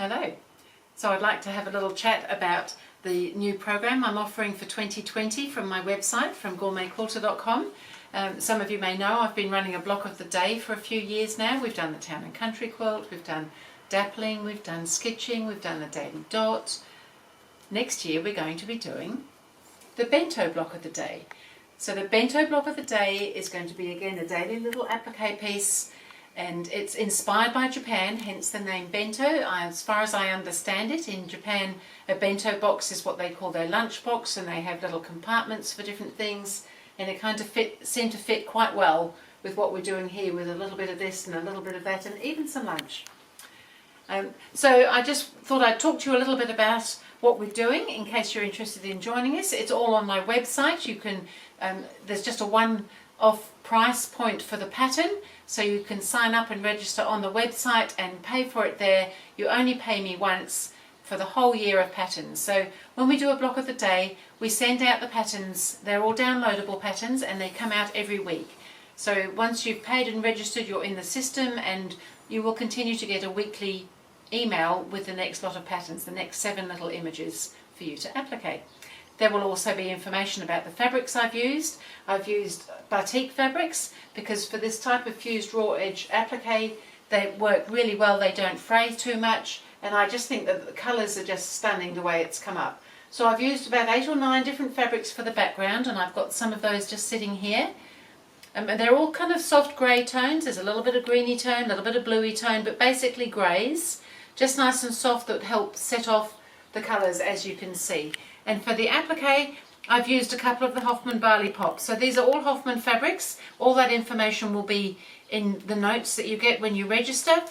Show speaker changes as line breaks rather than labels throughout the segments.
Hello. So I'd like to have a little chat about the new program I'm offering for 2020 from my website, from gourmetquilter.com. Some of you may know I've been running a block of the day for a few years now. We've done the town and country quilt, we've done dappling, we've done sketching, we've done the daily dot. Next year we're going to be doing the bento block of the day. So the bento block of the day is going to be again a daily little applique piece, and it's inspired by Japan, hence the name bento. As far as I understand it, in Japan a bento box is what they call their lunch box, and they have little compartments for different things, and it kind of seemed to fit quite well with what we're doing here, with a little bit of this and a little bit of that and even some lunch. So I just thought I'd talk to you a little bit about what we're doing in case you're interested in joining us. It's all on my website. You can there's just a one-off price point for the pattern, so you can sign up and register on the website and pay for it there. You only pay me once for the whole year of patterns. So when we do a block of the day, we send out the patterns. They're all downloadable patterns and they come out every week. So once you've paid and registered, you're in the system, and you will continue to get a weekly email with the next lot of patterns, the next 7 little images for you to applique. There will also be information about the fabrics I've used. I've used batik fabrics because for this type of fused raw edge applique, they work really well, they don't fray too much, and I just think that the colours are just stunning the way it's come up. So I've used about 8 or 9 different fabrics for the background, and I've got some of those just sitting here. And they're all kind of soft grey tones. There's a little bit of greeny tone, a little bit of bluey tone, but basically greys. Just nice and soft, that help set off the colours, as you can see. And for the applique, I've used a couple of the Hoffman barley pops. So these are all Hoffman fabrics. All that information will be in the notes that you get when you register.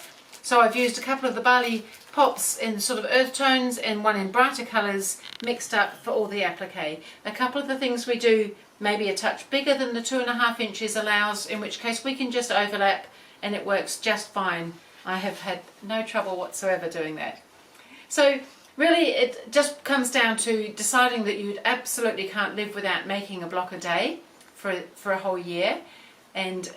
So I've used a couple of the barley pops in sort of earth tones and one in brighter colours mixed up for all the applique. A couple of the things we do maybe a touch bigger than the 2.5 inches allows, in which case we can just overlap and it works just fine. I have had no trouble whatsoever doing that. So really it just comes down to deciding that you absolutely can't live without making a block a day for a whole year, and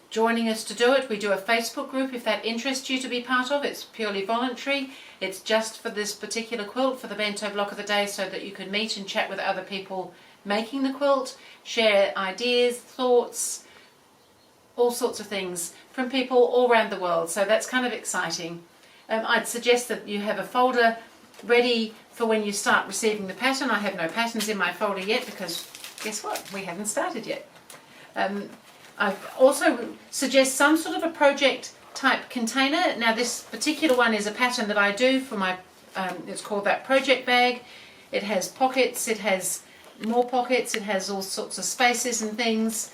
joining us to do it. We do a Facebook group if that interests you to be part of. It's purely voluntary. It's just for this particular quilt, for the bento block of the day, so that you can meet and chat with other people making the quilt, share ideas, thoughts, all sorts of things from people all around the world. So that's kind of exciting. I'd suggest that you have a folder ready for when you start receiving the pattern. I have no patterns in my folder yet because guess what? We haven't started yet. I also suggest some sort of a project type container. Now this particular one is a pattern that I do for my, it's called that project bag. It has pockets, it has more pockets, it has all sorts of spaces and things.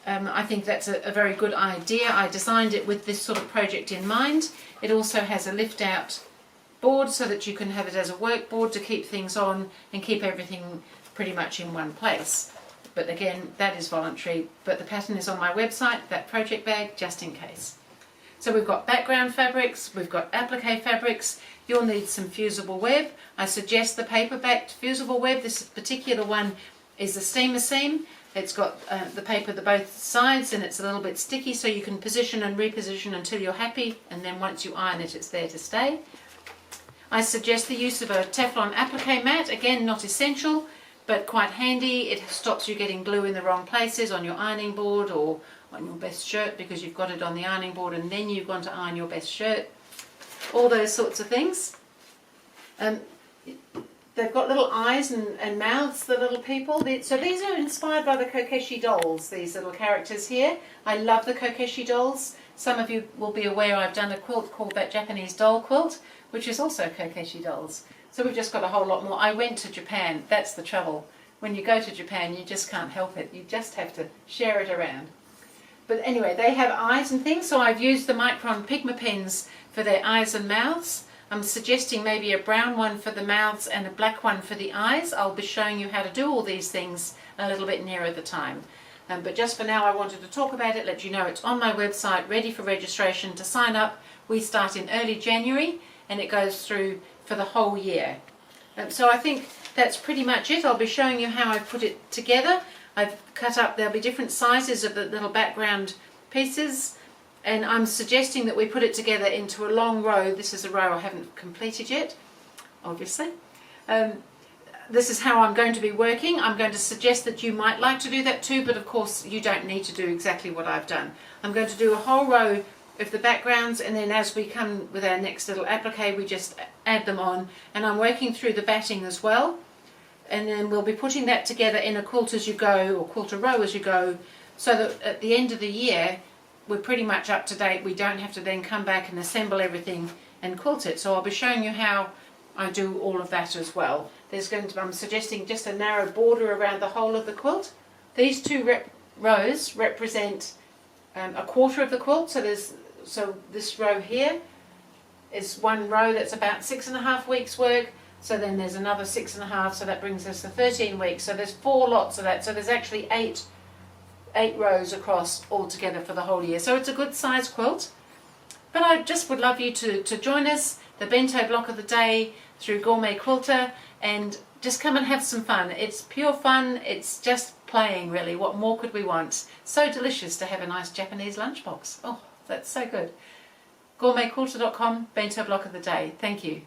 I think that's a very good idea. I designed it with this sort of project in mind. It also has a lift out board so that you can have it as a workboard to keep things on and keep everything pretty much in one place. But again, that is voluntary, but the pattern is on my website, that project bag, just in case. So we've got background fabrics, we've got applique fabrics. You'll need some fusible web. I suggest the paper backed fusible web. This particular one is a steamer seam. It's got the paper to both sides, and it's a little bit sticky, so you can position and reposition until you're happy, and then once you iron it, it's there to stay. I suggest the use of a Teflon applique mat. Again, not essential, but quite handy. It stops you getting glue in the wrong places on your ironing board or on your best shirt, because you've got it on the ironing board and then you've gone to iron your best shirt. All those sorts of things. They've got little eyes and mouths, the little people. So these are inspired by the Kokeshi dolls, these little characters here. I love the Kokeshi dolls. Some of you will be aware I've done a quilt called that Japanese doll quilt, which is also Kokeshi dolls. So we've just got a whole lot more. I went to Japan. That's the trouble. When you go to Japan, you just can't help it. You just have to share it around. But anyway, they have eyes and things, so I've used the Micron Pigma pens for their eyes and mouths. I'm suggesting maybe a brown one for the mouths and a black one for the eyes. I'll be showing you how to do all these things a little bit nearer the time. But just for now, I wanted to talk about it, let you know it's on my website, ready for registration. To sign up, we start in early January and it goes through for the whole year. So I think that's pretty much it. I'll be showing you how I put it together. I've cut up, there'll be different sizes of the little background pieces, and I'm suggesting that we put it together into a long row. This is a row I haven't completed yet, obviously. This is how I'm going to be working. I'm going to suggest that you might like to do that too, but of course you don't need to do exactly what I've done. I'm going to do a whole row of the backgrounds, and then as we come with our next little applique, we just add them on, and I'm working through the batting as well, and then we'll be putting that together in a quilt as you go, or quilter row as you go, so that at the end of the year we're pretty much up to date. We don't have to then come back and assemble everything and quilt it. So I'll be showing you how I do all of that as well. I'm suggesting just a narrow border around the whole of the quilt. These two rows represent a quarter of the quilt. So this row here is one row that's about 6.5 weeks work. So then there's another 6.5, so that brings us to 13 weeks. So there's 4 lots of that. So there's actually eight rows across altogether for the whole year. So it's a good size quilt. But I just would love you to join us, the Bento block of the day through Gourmet Quilter, and just come and have some fun. It's pure fun. It's just playing, really. What more could we want? So delicious to have a nice Japanese lunchbox. Oh, that's so good. GourmetQuilter.com, Bento block of the day. Thank you.